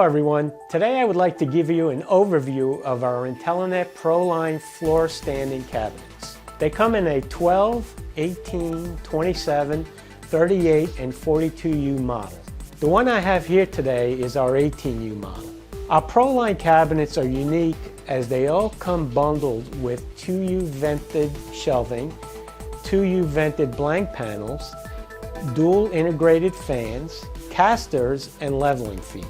Hello everyone. Today I would like to give you an overview of our Intellinet Proline floor standing cabinets. They come in a 12, 18, 27, 38, and 42U model. The one I have here today is our 18U model. Our Proline cabinets are unique as they all come bundled with 2U vented shelving, 2U vented blank panels, dual integrated fans, casters, and leveling feet,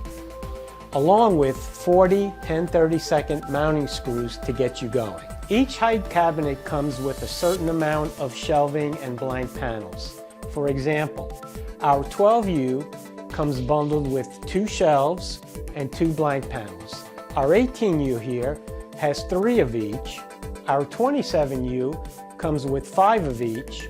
along with 40 10/32 mounting screws to get you going. Each height cabinet comes with a certain amount of shelving and blank panels. For example, our 12U comes bundled with 2 shelves and 2 blank panels. Our 18U here has 3 of each. Our 27U comes with 5 of each.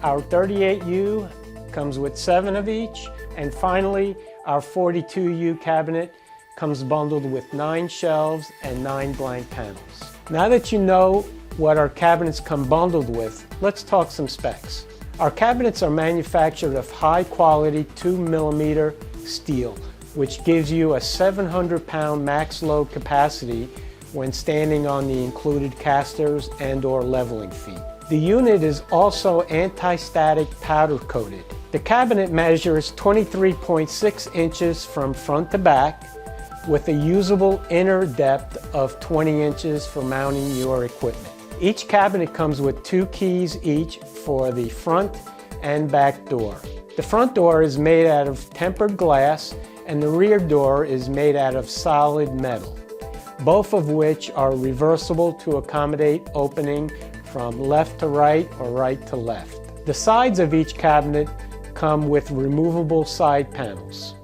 Our 38U comes with 7 of each. And finally, our 42U cabinet comes bundled with 9 shelves and 9 blank panels. Now that you know what our cabinets come bundled with, let's talk some specs. Our cabinets are manufactured of high quality 2mm steel, which gives you a 700-pound max load capacity when standing on the included casters and/or leveling feet. The unit is also anti-static powder coated. The cabinet measures 23.6 inches from front to back, with a usable inner depth of 20 inches for mounting your equipment. Each cabinet comes with 2 keys each for the front and back door. The front door is made out of tempered glass and the rear door is made out of solid metal, both of which are reversible to accommodate opening from left to right or right to left. The sides of each cabinet come with removable side panels.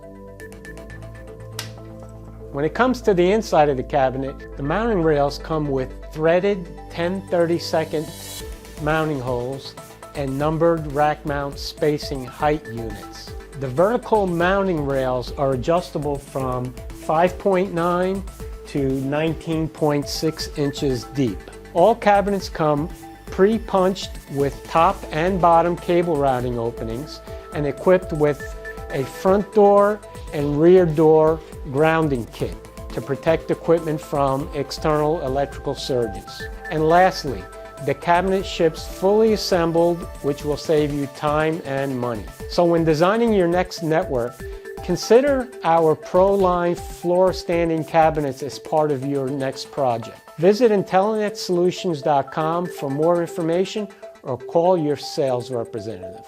When it comes to the inside of the cabinet, the mounting rails come with threaded 10/32 mounting holes and numbered rack mount spacing height units. The vertical mounting rails are adjustable from 5.9 to 19.6 inches deep. All cabinets come pre-punched with top and bottom cable routing openings and equipped with a front door and rear door grounding kit to protect equipment from external electrical surges. And lastly, the cabinet ships fully assembled, which will save you time and money. So when designing your next network, consider our Proline floor standing cabinets as part of your next project. Visit IntellinetSolutions.com for more information or call your sales representative.